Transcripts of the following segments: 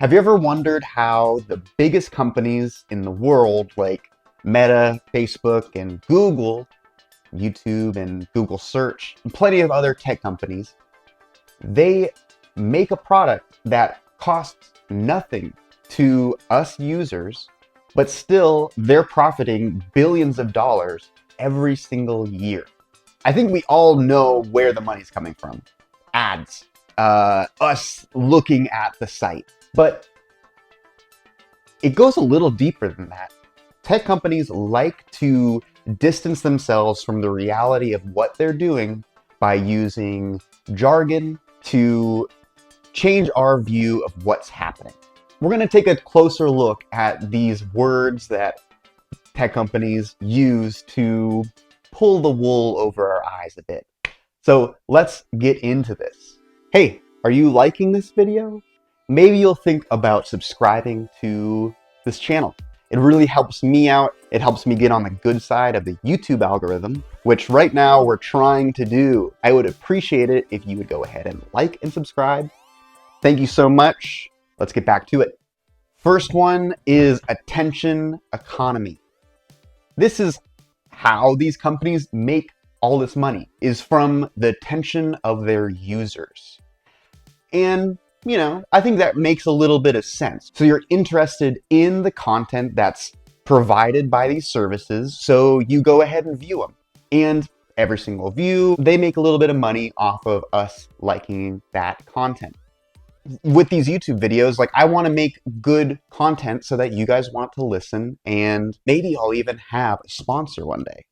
Have you ever wondered how the biggest companies in the world, like Meta, Facebook, and Google, YouTube and Google Search, and plenty of other tech companies, they make a product that costs nothing to us users, but still they're profiting billions of dollars every single year? I think we all know where the money's coming from. Ads, us looking at the site. But it goes a little deeper than that. Tech companies like to distance themselves from the reality of what they're doing by using jargon to change our view of what's happening. We're going to take a closer look at these words that tech companies use to pull the wool over our eyes a bit. So let's get into this. Hey, are you liking this video? Maybe you'll think about subscribing to this channel. It really helps me out. It helps me get on the good side of the YouTube algorithm, which right now we're trying to do. I would appreciate it if you would go ahead and like and subscribe. Thank you so much. Let's get back to it. First one is attention economy. This is how these companies make all this money, is from the attention of their users. And, you know, I think that makes a little bit of sense. So you're interested in the content that's provided by these services, so you go ahead and view them. And every single view, they make a little bit of money off of us liking that content. With these YouTube videos, like, I want to make good content so that you guys want to listen, and maybe I'll even have a sponsor one day.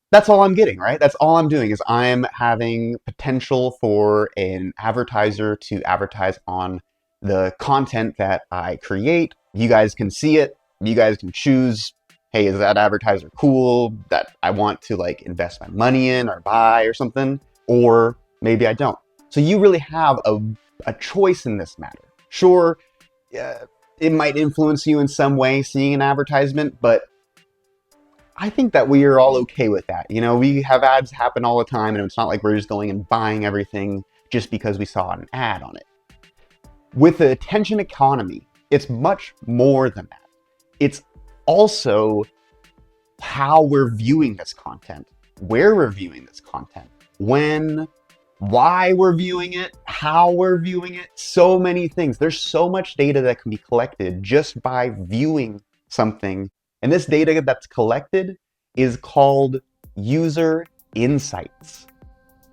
That's all I'm getting, right? That's all I'm doing, is I'm having potential for an advertiser to advertise on the content that I create. You guys can see it. You guys can choose, hey, is that advertiser cool that I want to like invest my money in or buy or something? Or maybe I don't. So you really have a choice in this matter. Sure, it might influence you in some way seeing an advertisement, but I think that we are all okay with that. You know, we have ads happen all the time, and it's not like we're just going and buying everything just because we saw an ad on it. With the attention economy, it's much more than that. It's also how we're viewing this content, where we're viewing this content, when, why we're viewing it, how we're viewing it, so many things. There's so much data that can be collected just by viewing something. And this data that's collected is called user insights.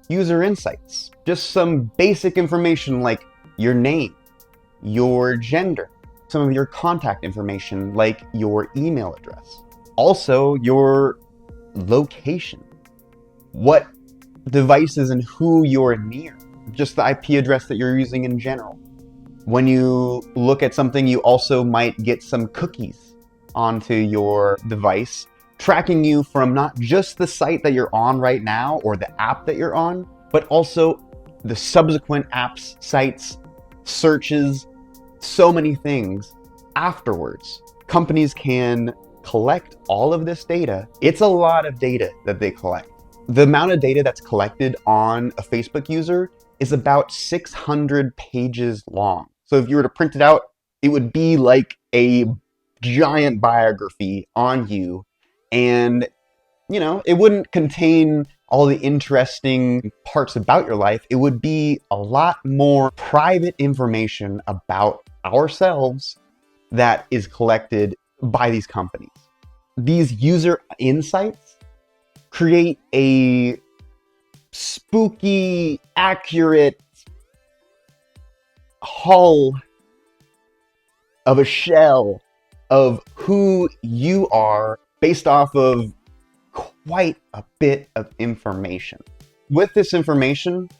User insights, just some basic information like your name, your gender, some of your contact information like your email address, also your location, what devices and who you're near, just the IP address that you're using in general. When you look at something, you also might get some cookies onto your device, tracking you from not just the site that you're on right now or the app that you're on, but also the subsequent apps, sites, searches, so many things afterwards. Companies can collect all of this data. It's a lot of data that they collect. The amount of data that's collected on a Facebook user is about 600 pages long. So if you were to print it out, it would be like a giant biography on you. And, you know, it wouldn't contain all the interesting parts about your life. It would be a lot more private information about ourselves that is collected by these companies. These user insights create a spooky, accurate hull of a shell of who you are based off of quite a bit of information. With this information,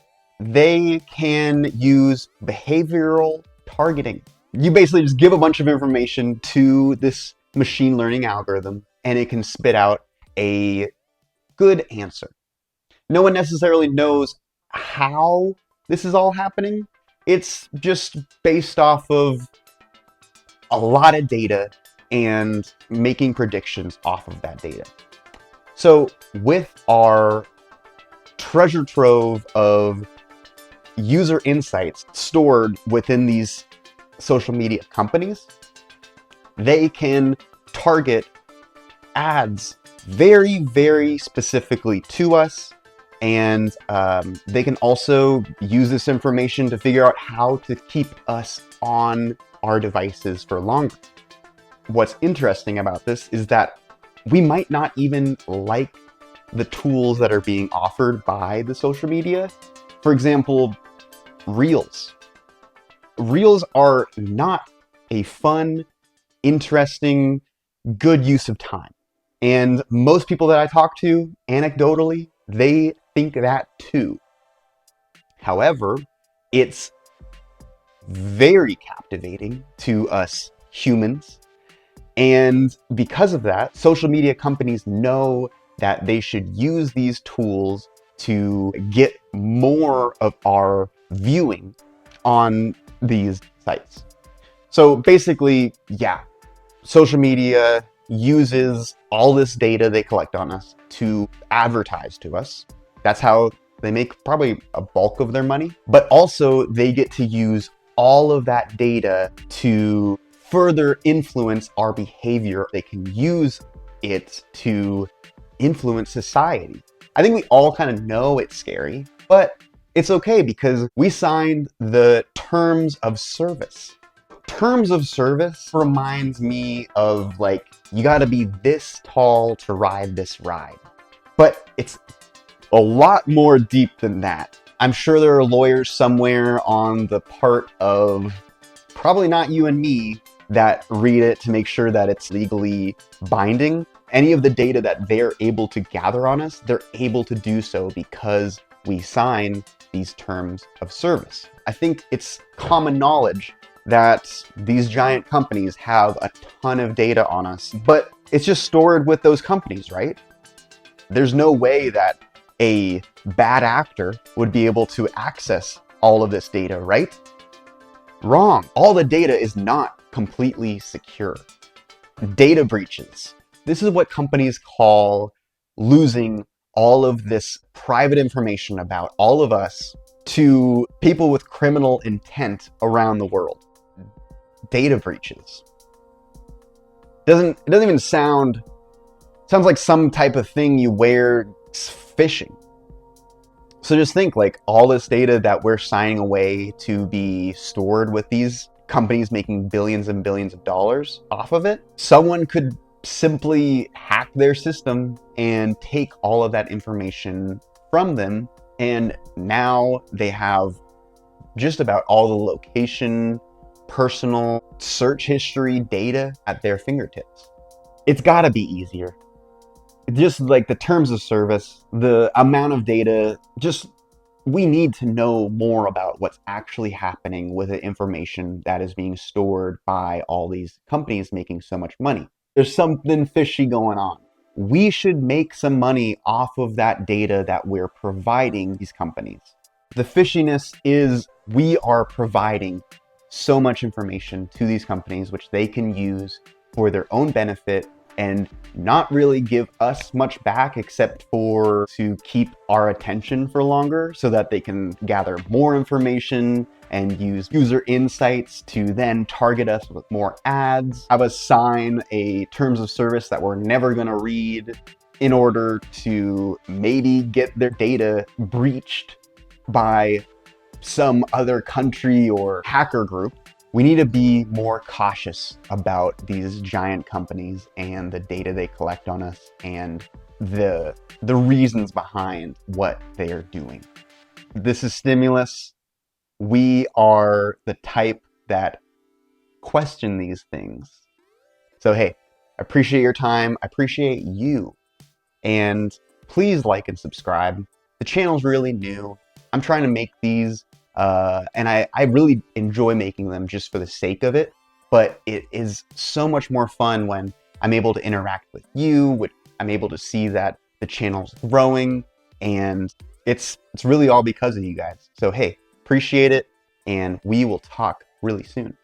they can use behavioral targeting. You basically just give a bunch of information to this machine learning algorithm, and it can spit out a good answer. No one necessarily knows how this is all happening. It's just based off of a lot of data and making predictions off of that data. So with our treasure trove of user insights stored within these social media companies, they can target ads very, very specifically to us. And they can also use this information to figure out how to keep us on our devices for longer. What's interesting about this is that we might not even like the tools that are being offered by the social media. For example, Reels. Reels are not a fun, interesting, good use of time. And most people that I talk to, anecdotally, they think that too. However, it's very captivating to us humans. And because of that, social media companies know that they should use these tools to get more of our viewing on these sites. So basically, yeah, social media uses all this data they collect on us to advertise to us. That's how they make probably a bulk of their money. But also they get to use all of that data to further influence our behavior. They can use it to influence society. I think we all kind of know it's scary, but it's okay because we signed the terms of service. Terms of service reminds me of like, you gotta be this tall to ride this ride. But it's a lot more deep than that. I'm sure there are lawyers somewhere on the part of probably not you and me that read it to make sure that it's legally binding. Any of the data that they're able to gather on us, they're able to do so because we sign these terms of service. I think it's common knowledge that these giant companies have a ton of data on us, but it's just stored with those companies, right? There's no way that a bad actor would be able to access all of this data, right? Wrong. All the data is not completely secure. Data breaches. This is what companies call losing all of this private information about all of us to people with criminal intent around the world. Data breaches. It doesn't even sounds like some type of thing you wear phishing. So just think like all this data that we're signing away to be stored with these companies making billions and billions of dollars off of it. Someone could simply hack their system and take all of that information from them. And now they have just about all the location, personal, search history data at their fingertips. It's gotta be easier. Just like the terms of service, the amount of data, just we need to know more about what's actually happening with the information that is being stored by all these companies making so much money. There's something fishy going on. We should make some money off of that data that we're providing these companies. The fishiness is we are providing so much information to these companies, which they can use for their own benefit and not really give us much back except for to keep our attention for longer so that they can gather more information and use user insights to then target us with more ads, have us sign a terms of service that we're never going to read in order to maybe get their data breached by some other country or hacker group. We need to be more cautious about these giant companies and the data they collect on us and the reasons behind what they are doing. This is Stimulus. We are the type that question these things. So hey, I appreciate your time. I appreciate you. And please like and subscribe. The channel's really new. I'm trying to make these and I really enjoy making them just for the sake of it, but it is so much more fun when I'm able to interact with you, I'm able to see that the channel's growing, and it's really all because of you guys. So hey, appreciate it, and we will talk really soon.